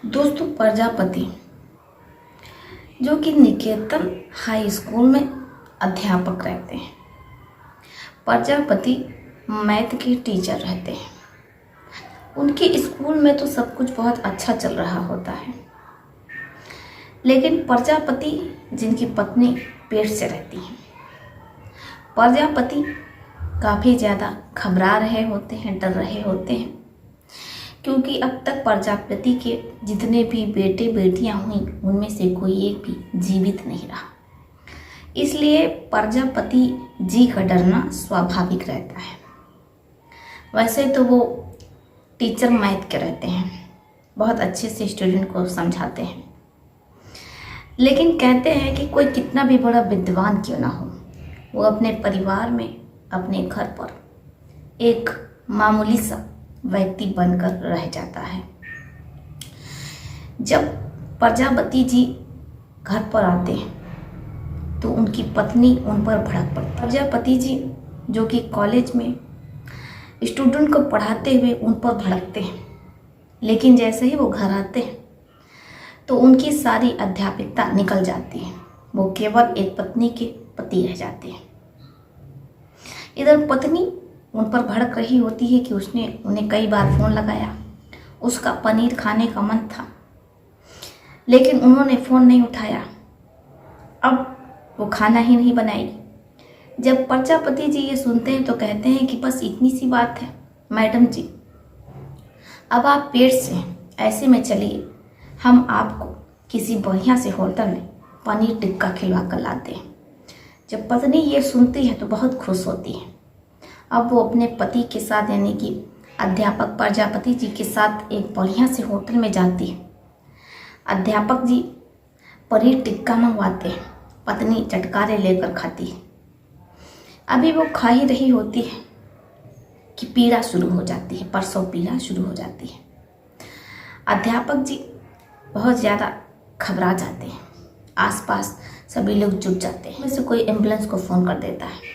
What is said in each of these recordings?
दोस्तों, प्रजापति जो कि निकेतन हाई स्कूल में अध्यापक रहते हैं। प्रजापति मैथ के टीचर रहते हैं। उनके स्कूल में तो सब कुछ बहुत अच्छा चल रहा होता है, लेकिन प्रजापति जिनकी पत्नी पेट से रहती हैं, प्रजापति काफ़ी ज़्यादा घबरा रहे होते हैं, डर रहे होते हैं, क्योंकि अब तक प्रजापति के जितने भी बेटे बेटियां हुई उनमें से कोई एक भी जीवित नहीं रहा। इसलिए प्रजापति जी का डरना स्वाभाविक रहता है। वैसे तो वो टीचर मैथ के रहते हैं, बहुत अच्छे से स्टूडेंट को समझाते हैं, लेकिन कहते हैं कि कोई कितना भी बड़ा विद्वान क्यों ना हो, वो अपने परिवार में, अपने घर पर एक मामूली सा व्यक्ति बनकर रह जाता है। जब प्रजापति जी घर पर आते हैं तो उनकी पत्नी उन पर भड़क पड़ती। प्रजापति जी जो कि कॉलेज में स्टूडेंट को पढ़ाते हुए उन पर भड़कते हैं, लेकिन जैसे ही वो घर आते हैं तो उनकी सारी अध्यापिकता निकल जाती है। वो केवल एक पत्नी के पति रह जाते हैं। इधर पत्नी उन पर भड़क रही होती है कि उसने उन्हें कई बार फ़ोन लगाया, उसका पनीर खाने का मन था, लेकिन उन्होंने फ़ोन नहीं उठाया। अब वो खाना ही नहीं बनाएगी। जब प्रजापति जी ये सुनते हैं तो कहते हैं कि बस इतनी सी बात है मैडम जी, अब आप पेट से ऐसे में चलिए, हम आपको किसी बढ़िया से होटल में पनीर टिक्का खिलवा कर लाते हैं। जब पत्नी ये सुनती है तो बहुत खुश होती है। अब वो अपने पति के साथ यानी कि अध्यापक प्रजापति जी के साथ एक बढ़िया से होटल में जाती है। अध्यापक जी पनीर टिक्का मंगवाते हैं, पत्नी चटकारे लेकर खाती है। अभी वो खा ही रही होती है कि पीड़ा शुरू हो जाती है, प्रसव पीड़ा शुरू हो जाती है। अध्यापक जी बहुत ज़्यादा घबरा जाते हैं। आसपास सभी लोग जुट जाते हैं। वैसे कोई एम्बुलेंस को फ़ोन कर देता है।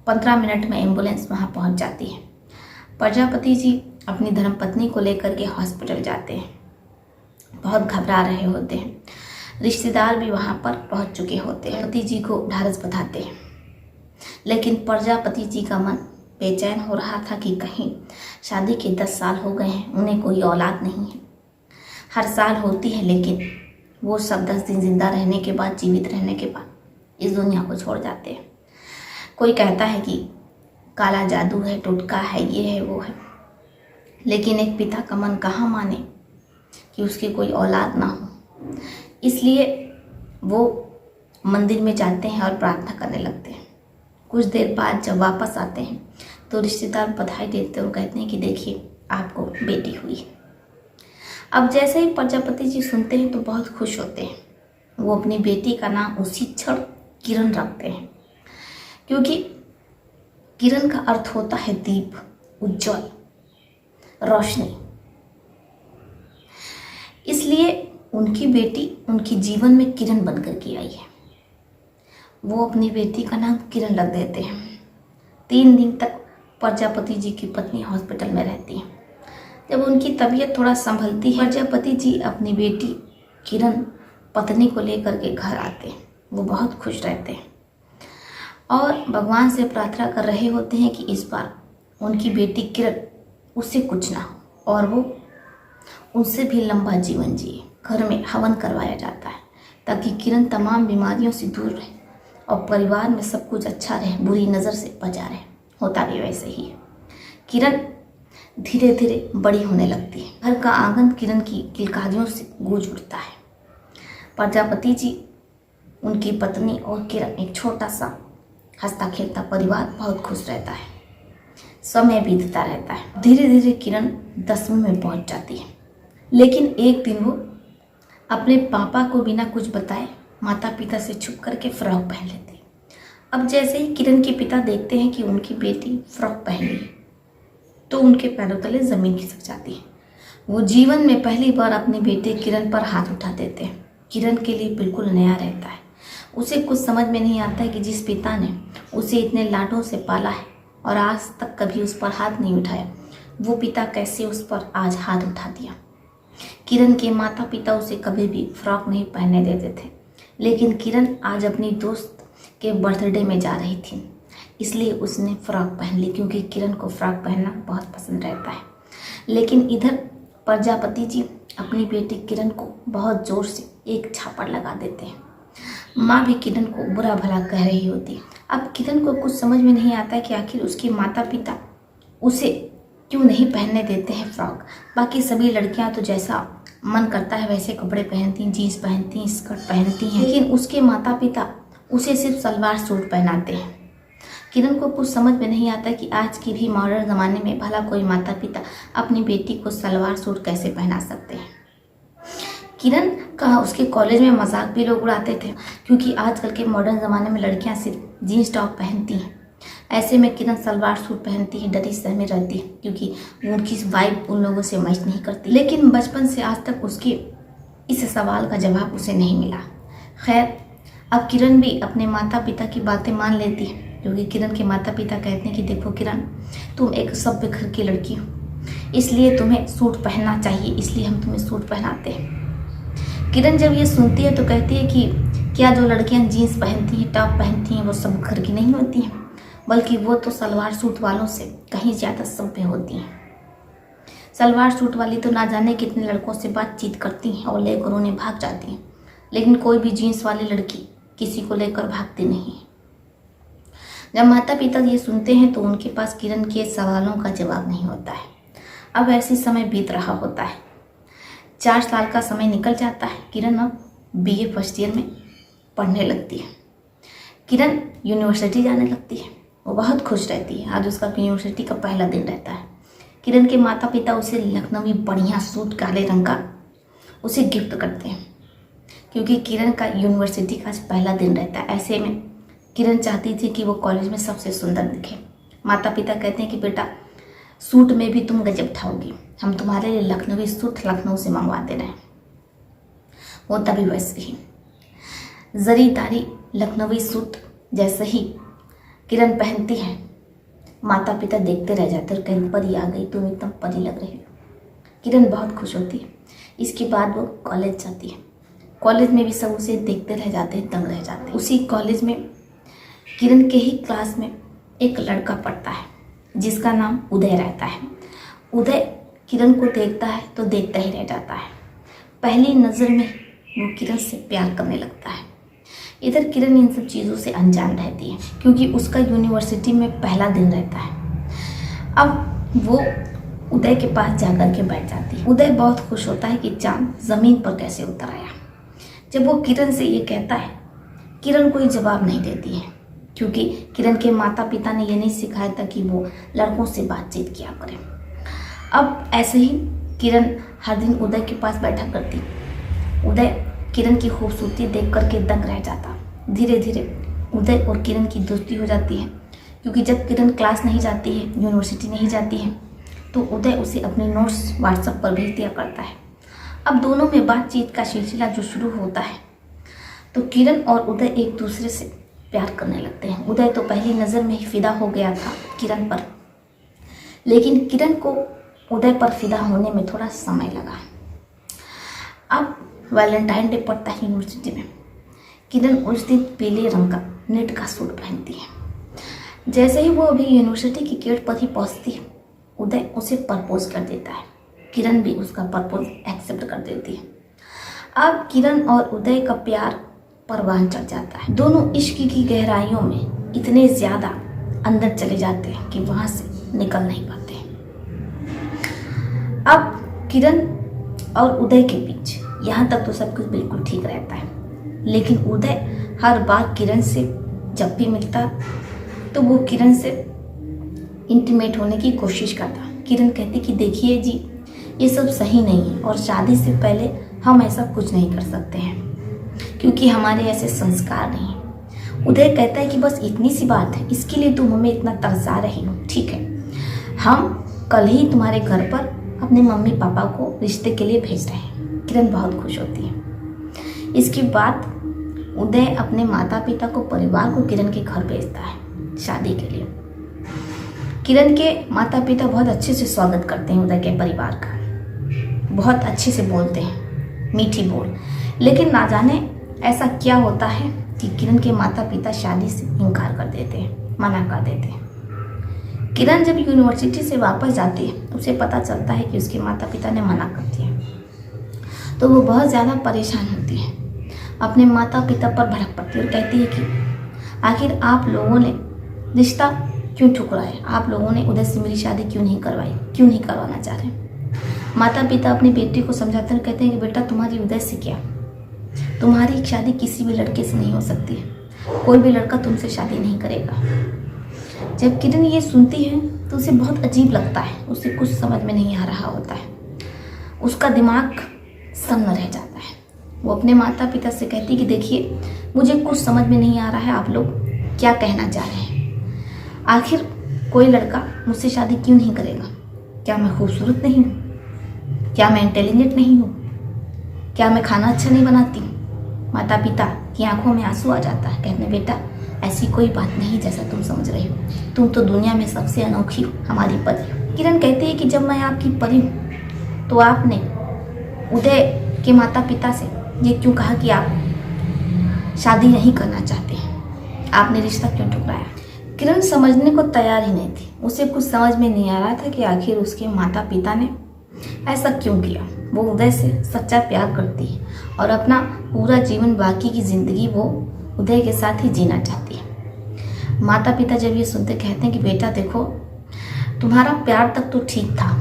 15 मिनट में एम्बुलेंस वहाँ पहुँच जाती है। प्रजापति जी अपनी धर्मपत्नी को लेकर के हॉस्पिटल जाते हैं। बहुत घबरा रहे होते हैं। रिश्तेदार भी वहाँ पर पहुँच चुके होते हैं। पति जी को ढारस बंधाते हैं, लेकिन प्रजापति जी का मन बेचैन हो रहा था कि कहीं शादी के 10 साल हो गए हैं, उन्हें कोई औलाद नहीं है। हर साल होती है, लेकिन वो सब 10 दिन जिंदा रहने के बाद, जीवित रहने के बाद इस दुनिया को छोड़ जाते हैं। कोई कहता है कि काला जादू है, टोटका है, ये है, वो है, लेकिन एक पिता का मन कहाँ माने कि उसकी कोई औलाद ना हो। इसलिए वो मंदिर में जाते हैं और प्रार्थना करने लगते हैं। कुछ देर बाद जब वापस आते हैं तो रिश्तेदार बधाई देते हैं और कहते हैं कि देखिए आपको बेटी हुई है। अब जैसे ही प्रजापति जी सुनते हैं तो बहुत खुश होते हैं। वो अपनी बेटी का नाम उसी क्षण किरण रखते हैं, क्योंकि किरण का अर्थ होता है दीप, उज्जवल, रोशनी। इसलिए उनकी बेटी उनके जीवन में किरण बनकर के आई है। वो अपनी बेटी का नाम किरण रख देते हैं। 3 दिन तक प्रजापति जी की पत्नी हॉस्पिटल में रहती है। जब उनकी तबीयत थोड़ा संभलती है, प्रजापति जी अपनी बेटी किरण पत्नी को लेकर के घर आते हैं। वो बहुत खुश रहते हैं और भगवान से प्रार्थना कर रहे होते हैं कि इस बार उनकी बेटी किरण उससे कुछ ना हो और वो उनसे भी लंबा जीवन जिए। घर में हवन करवाया जाता है ताकि किरण तमाम बीमारियों से दूर रहे और परिवार में सब कुछ अच्छा रहे, बुरी नज़र से बचा रहे। होता भी वैसे ही है। किरण धीरे धीरे बड़ी होने लगती है। घर का आंगन किरण की किलकारियों से गूंज उठता है। प्रजापति जी, उनकी पत्नी और किरण, एक छोटा सा हंसता खेलता परिवार बहुत खुश रहता है। समय बीतता रहता है। धीरे धीरे किरण 10वीं में पहुंच जाती है, लेकिन एक दिन वो अपने पापा को बिना कुछ बताए माता पिता से छुप करके फ्रॉक पहन लेती है। अब जैसे ही किरण के पिता देखते हैं कि उनकी बेटी फ्रॉक पहन ली तो उनके पैरों तले ज़मीन खिसक जाती है। वो जीवन में पहली बार अपने बेटे किरण पर हाथ उठा देते हैं। किरण के लिए बिल्कुल नया रहता है। उसे कुछ समझ में नहीं आता है कि जिस पिता ने उसे इतने लाडों से पाला है और आज तक कभी उस पर हाथ नहीं उठाया, वो पिता कैसे उस पर आज हाथ उठा दिया। किरण के माता पिता उसे कभी भी फ्रॉक नहीं पहनने देते थे, लेकिन किरण आज अपनी दोस्त के बर्थडे में जा रही थी, इसलिए उसने फ्रॉक पहन ली, क्योंकि किरण को फ्रॉक पहनना बहुत पसंद रहता है। लेकिन इधर प्रजापति जी अपनी बेटी किरण को बहुत ज़ोर से एक झापड़ लगा देते हैं। माँ भी किरण को बुरा भला कह रही होती है। अब किरण को कुछ समझ में नहीं आता कि आखिर उसके माता पिता उसे क्यों नहीं पहनने देते हैं फ्रॉक। बाकी सभी लड़कियां तो जैसा मन करता है वैसे कपड़े पहनती हैं, जीन्स पहनती हैं, स्कर्ट पहनती हैं, लेकिन उसके माता पिता उसे सिर्फ सलवार सूट पहनाते हैं। किरण को कुछ समझ में नहीं आता कि आज की भी मॉडर्न ज़माने में भला कोई माता पिता अपनी बेटी को सलवार सूट कैसे पहना सकते हैं। किरण का उसके कॉलेज में मजाक भी लोग उड़ाते थे, क्योंकि आजकल के मॉडर्न ज़माने में लड़कियां सिर्फ जीन्स टॉप पहनती हैं। ऐसे में किरण सलवार सूट पहनती है, डरी सहमी रहती है, क्योंकि उनकी वाइब उन लोगों से मैच नहीं करती। लेकिन बचपन से आज तक उसके इस सवाल का जवाब उसे नहीं मिला। खैर, अब किरण भी अपने माता पिता की बातें मान लेती है, क्योंकि किरण के माता पिता कहते हैं कि देखो किरण, तुम एक सभ्य घर की लड़की हो, इसलिए तुम्हें सूट पहनना चाहिए, इसलिए हम तुम्हें सूट पहनाते हैं। किरण जब ये सुनती है तो कहती है कि क्या जो लड़कियां जीन्स पहनती हैं, टॉप पहनती हैं, वो सब घर की नहीं होती हैं, बल्कि वो तो सलवार सूट वालों से कहीं ज़्यादा सभ्य होती हैं। सलवार सूट वाली तो ना जाने कितने लड़कों से बातचीत करती हैं और लेकर उन्हें भाग जाती हैं, लेकिन कोई भी जीन्स वाली लड़की किसी को लेकर भागती नहीं है। जब माता पिता ये सुनते हैं तो उनके पास किरण के सवालों का जवाब नहीं होता है। अब ऐसी समय बीत रहा होता है, 4 साल का समय निकल जाता है। किरण अब BA फर्स्ट ईयर में पढ़ने लगती है। किरण यूनिवर्सिटी जाने लगती है, वो बहुत खुश रहती है। आज उसका यूनिवर्सिटी का पहला दिन रहता है। किरण के माता पिता उसे लखनवी बढ़िया सूट काले रंग का उसे गिफ्ट करते हैं, क्योंकि किरण का यूनिवर्सिटी का आज पहला दिन रहता है। ऐसे में किरण चाहती थी कि वो कॉलेज में सबसे सुंदर दिखे। माता पिता कहते हैं कि बेटा, सूट में भी तुम गजब ठाओगी, हम तुम्हारे लिए लखनवी सूट लखनऊ से मंगवा दे रहे हैं। वो तभी वैसे ही जरीदारी लखनवी सूट जैसे ही किरण पहनती है, माता पिता देखते रह जाते और कहते परी आ गई, तुम एकदम परी लग रही हो। किरण बहुत खुश होती है। इसके बाद वो कॉलेज जाती है। कॉलेज में भी सब उसे देखते रह जाते हैं, दंग रह जाते हैं। उसी कॉलेज में किरण के ही क्लास में एक लड़का पढ़ता है जिसका नाम उदय रहता है। उदय किरण को देखता है तो देखता ही रह जाता है। पहली नज़र में वो किरण से प्यार करने लगता है। इधर किरण इन सब चीज़ों से अनजान रहती है, क्योंकि उसका यूनिवर्सिटी में पहला दिन रहता है। अब वो उदय के पास जाकर के बैठ जाती है। उदय बहुत खुश होता है कि चांद ज़मीन पर कैसे उतर आया। जब वो किरण से ये कहता है, किरण कोई जवाब नहीं देती है, क्योंकि किरण के माता पिता ने ये नहीं सिखाया था कि वो लड़कों से बातचीत किया करें। अब ऐसे ही किरण हर दिन उदय के पास बैठा करती। उदय किरण की खूबसूरती देख करके दंग रह जाता। धीरे धीरे उदय और किरण की दोस्ती हो जाती है, क्योंकि जब किरण क्लास नहीं जाती है, यूनिवर्सिटी नहीं जाती है, तो उदय उसे अपने नोट्स व्हाट्सएप पर भेज दिया करता है। अब दोनों में बातचीत का सिलसिला जो शुरू होता है, तो किरण और उदय एक दूसरे से प्यार करने लगते हैं। उदय तो पहली नज़र में ही फिदा हो गया था किरण पर, लेकिन किरण को उदय पर फिदा होने में थोड़ा समय लगा। अब वैलेंटाइन डे पड़ता है यूनिवर्सिटी में। किरण उस दिन पीले रंग का नेट का सूट पहनती है। जैसे ही वो अभी यूनिवर्सिटी की गेट पर ही पहुंचती है, उदय उसे प्रपोज कर देता है। किरण भी उसका प्रपोज एक्सेप्ट कर देती है। अब किरण और उदय का प्यार परवान चढ़ जाता है। दोनों इश्क की गहराइयों में इतने ज़्यादा अंदर चले जाते हैं कि वहाँ से निकल नहीं पाते। अब किरण और उदय के बीच यहाँ तक तो सब कुछ बिल्कुल ठीक रहता है, लेकिन उदय हर बार किरण से जब भी मिलता तो वो किरण से इंटीमेट होने की कोशिश करता। किरण कहती कि देखिए जी, ये सब सही नहीं है और शादी से पहले हम ऐसा कुछ नहीं कर सकते हैं, क्योंकि हमारे ऐसे संस्कार नहीं हैं। उदय कहता है कि बस इतनी सी बात है, इसके लिए तुम हमें इतना तरसा रही हो, ठीक है, हम कल ही तुम्हारे घर पर अपने मम्मी पापा को रिश्ते के लिए भेज रहे हैं। किरण बहुत खुश होती है। इसके बाद उदय अपने माता पिता को, परिवार को किरण के घर भेजता है शादी के लिए। किरण के माता पिता बहुत अच्छे से स्वागत करते हैं उदय के परिवार का। बहुत अच्छे से बोलते हैं, मीठी बोल। लेकिन ना जाने ऐसा क्या होता है कि किरण के माता पिता शादी से इनकार कर देते हैं, मना कर देते हैं। किरण जब यूनिवर्सिटी से वापस जाती है, उसे पता चलता है कि उसके माता पिता ने मना कर दिया, तो वो बहुत ज़्यादा परेशान होती है, अपने माता पिता पर भड़क पड़ती है और कहती है कि आखिर आप लोगों ने रिश्ता क्यों ठुकराया, आप लोगों ने उदय से मेरी शादी क्यों नहीं करवाई, क्यों नहीं करवाना चाह रहे। माता पिता अपनी बेटी को समझाते हैं, कहते हैं कि बेटा तुम्हारी उदय से क्या, तुम्हारी शादी किसी भी लड़के से नहीं हो सकती है, कोई भी लड़का तुमसे शादी नहीं करेगा। जब किरण ये सुनती है तो उसे बहुत अजीब लगता है, उसे कुछ समझ में नहीं आ रहा होता है, उसका दिमाग सन्न रह जाता है। वो अपने माता पिता से कहती है कि देखिए मुझे कुछ समझ में नहीं आ रहा है, आप लोग क्या कहना चाह रहे हैं, आखिर कोई लड़का मुझसे शादी क्यों नहीं करेगा, क्या मैं खूबसूरत नहीं हूँ, क्या मैं इंटेलिजेंट नहीं हूँ, क्या मैं खाना अच्छा नहीं बनाती हूँ। माता पिता की आंखों में आंसू आ जाता है, कहते बेटा ऐसी कोई बात नहीं जैसा तुम समझ रही हो, तुम तो दुनिया में सबसे अनोखी हो, हमारी परी हो। किरण कहती है कि जब मैं आपकी परी हूँ तो आपने उदय के माता पिता से ये क्यों कहा कि आप शादी नहीं करना चाहते हैं, आपने रिश्ता क्यों ठुकराया। किरण समझने को तैयार ही नहीं थी, उसे कुछ समझ में नहीं आ रहा था कि आखिर उसके माता पिता ने ऐसा क्यों किया। वो उदय से सच्चा प्यार करती है और अपना पूरा जीवन, बाकी की ज़िंदगी वो उदय के साथ ही जीना चाहती है। माता पिता जब ये सुनते कहते हैं कि बेटा देखो तुम्हारा प्यार तक तो ठीक था,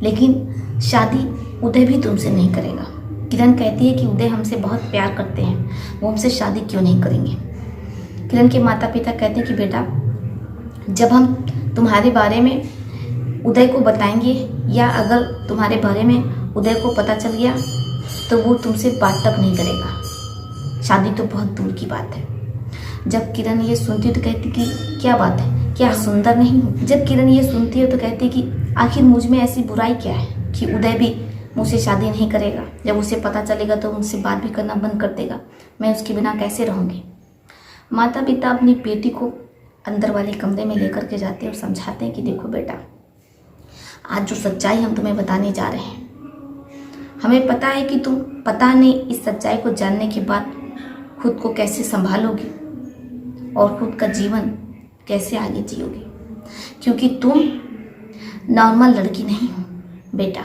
लेकिन शादी उदय भी तुमसे नहीं करेगा। किरण कहती है कि उदय हमसे बहुत प्यार करते हैं, वो हमसे शादी क्यों नहीं करेंगे। किरण के माता पिता कहते हैं कि बेटा जब हम तुम्हारे बारे में उदय को बताएंगे या अगर तुम्हारे बारे में उदय को पता चल गया तो वो तुमसे बात तक नहीं करेगा, शादी तो बहुत दूर की बात है। जब किरण ये सुनती है तो कहती कि क्या बात है, क्या सुंदर नहीं हूँ। जब किरण ये सुनती है तो कहती कि आखिर मुझ में ऐसी बुराई क्या है कि उदय भी मुझसे शादी नहीं करेगा, जब उसे पता चलेगा तो मुझसे बात भी करना बंद कर देगा, मैं उसके बिना कैसे रहूँगी। माता पिता अपनी बेटी को अंदर वाले कमरे में लेकर के जाते हैं और समझाते हैं कि देखो बेटा आज जो सच्चाई हम तुम्हें बताने जा रहे हैं, हमें पता है कि तुम पता नहीं इस सच्चाई को जानने के बाद खुद को कैसे संभालोगी और खुद का जीवन कैसे आगे जियोगी, क्योंकि तुम नॉर्मल लड़की नहीं हो बेटा,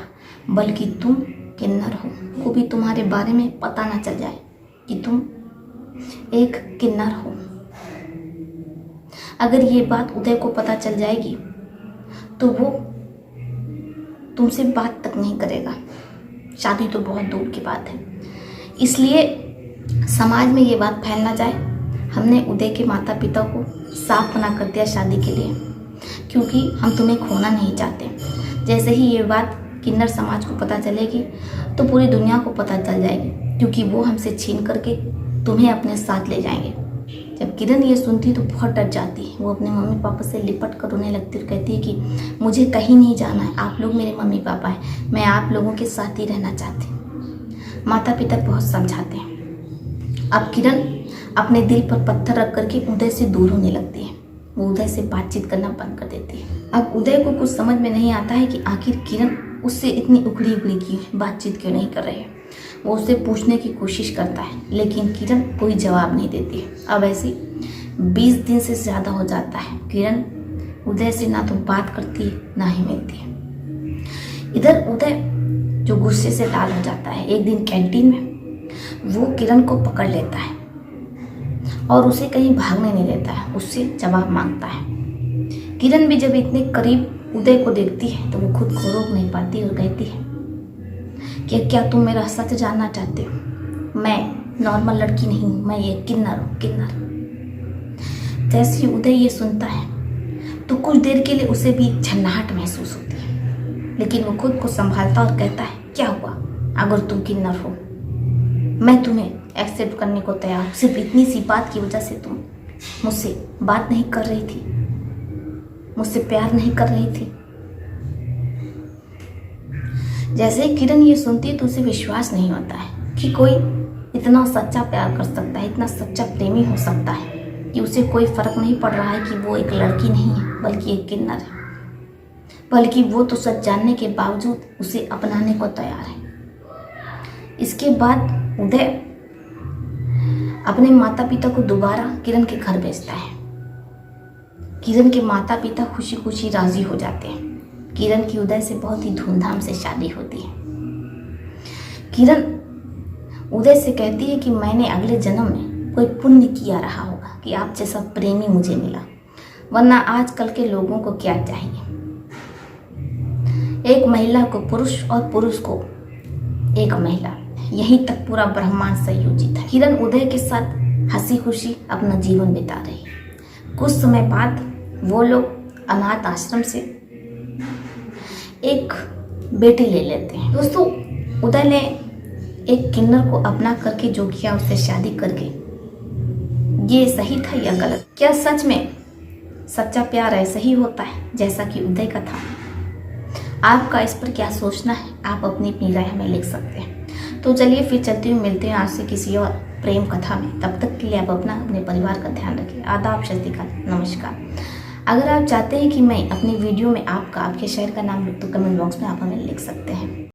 बल्कि तुम किन्नर हो। को भी तुम्हारे बारे में पता ना चल जाए कि तुम एक किन्नर हो। अगर ये बात उदय को पता चल जाएगी तो वो तुमसे बात तक नहीं करेगा, शादी तो बहुत दूर की बात है। इसलिए समाज में ये बात फैल ना जाए, हमने उदय के माता पिता को साफ मना कर दिया शादी के लिए, क्योंकि हम तुम्हें खोना नहीं चाहते। जैसे ही ये बात किन्नर समाज को पता चलेगी तो पूरी दुनिया को पता चल जाएगी, क्योंकि वो हमसे छीन करके तुम्हें अपने साथ ले जाएंगे। जब किरण ये सुनती तो बहुत डर जाती है, वो अपने मम्मी पापा से लिपट कर रोने लगती और कहती है कि मुझे कहीं नहीं जाना है, आप लोग मेरे मम्मी पापा हैं, मैं आप लोगों के साथ ही रहना चाहती हूँ। माता पिता बहुत समझाते हैं। अब किरण अपने दिल पर पत्थर रख करके उदय से दूर होने लगती है, वो उदय से बातचीत करना बंद कर देती है। अब उदय को कुछ समझ में नहीं आता है कि आखिर किरण उससे इतनी उखड़ी उखड़ी की बातचीत क्यों नहीं कर रही है। वो उससे पूछने की कोशिश करता है, लेकिन किरण कोई जवाब नहीं देती है। अब ऐसे 20 दिन से ज़्यादा हो जाता है, किरण उदय से ना तो बात करती है ना ही मिलती है। इधर उदय जो गुस्से से लाल हो जाता है, एक दिन कैंटीन में वो किरण को पकड़ लेता है और उसे कहीं भागने नहीं देता है, उससे जवाब मांगता है। किरण भी जब इतने करीब उदय को देखती है तो वो खुद को रोक नहीं पाती और कहती है कि क्या तुम मेरा सच जानना चाहते हो, मैं नॉर्मल लड़की नहीं हूँ, मैं ये किन्नर हूँ, किन्नर। जैसे ही उदय ये सुनता है तो कुछ देर के लिए उसे भी झन्नाहट महसूस होती है, लेकिन वो खुद को संभालता और कहता है क्या हुआ, अगर तुम किन्नर हो मैं तुम्हें एक्सेप्ट करने को तैयार हूँ। सिर्फ इतनी सी बात की वजह से तुम मुझसे बात नहीं कर रही थी, मुझसे प्यार नहीं कर रही थी। जैसे ही किरण ये सुनती है तो उसे विश्वास नहीं होता है कि कोई इतना सच्चा प्यार कर सकता है, इतना सच्चा प्रेमी हो सकता है कि उसे कोई फर्क नहीं पड़ रहा है कि वो एक लड़की नहीं है बल्कि एक किन्नर है, बल्कि वो तो सच जानने के बावजूद उसे अपनाने को तैयार है। इसके बाद उदय अपने माता पिता को दोबारा किरण के घर भेजता है। किरण के माता पिता खुशी खुशी राजी हो जाते हैं। किरण की उदय से बहुत ही धूमधाम से शादी होती है। किरण उदय से कहती है कि मैंने अगले जन्म में कोई पुण्य किया रहा होगा कि आप जैसा प्रेमी मुझे मिला, वरना आजकल के लोगों को क्या चाहिए। एक महिला को पुरुष और पुरुष को एक महिला, यहीं तक पूरा ब्रह्मांड संयोजित है। किरण उदय के साथ हंसी खुशी अपना जीवन बिता रही है। कुछ समय बाद वो लोग अनाथ आश्रम से एक बेटी ले लेते हैं। दोस्तों, उदय ने एक किन्नर को अपना करके जो किया, उससे शादी करके, ये सही था या गलत? क्या सच में सच्चा प्यार ऐसा ही होता है जैसा कि उदय का था? आपका इस पर क्या सोचना है? आप अपनी अपनी राय हमें लिख सकते हैं। तो चलिए फिर चलते हुए मिलते हैं आपसे किसी और प्रेम कथा में। तब तक के लिए आप अपने परिवार का ध्यान रखें। आदाब, सत श्री अकाल, नमस्कार। अगर आप चाहते हैं कि मैं अपनी वीडियो में आपके शहर का नाम लिख, तो कमेंट बॉक्स में आप हमें लिख सकते हैं।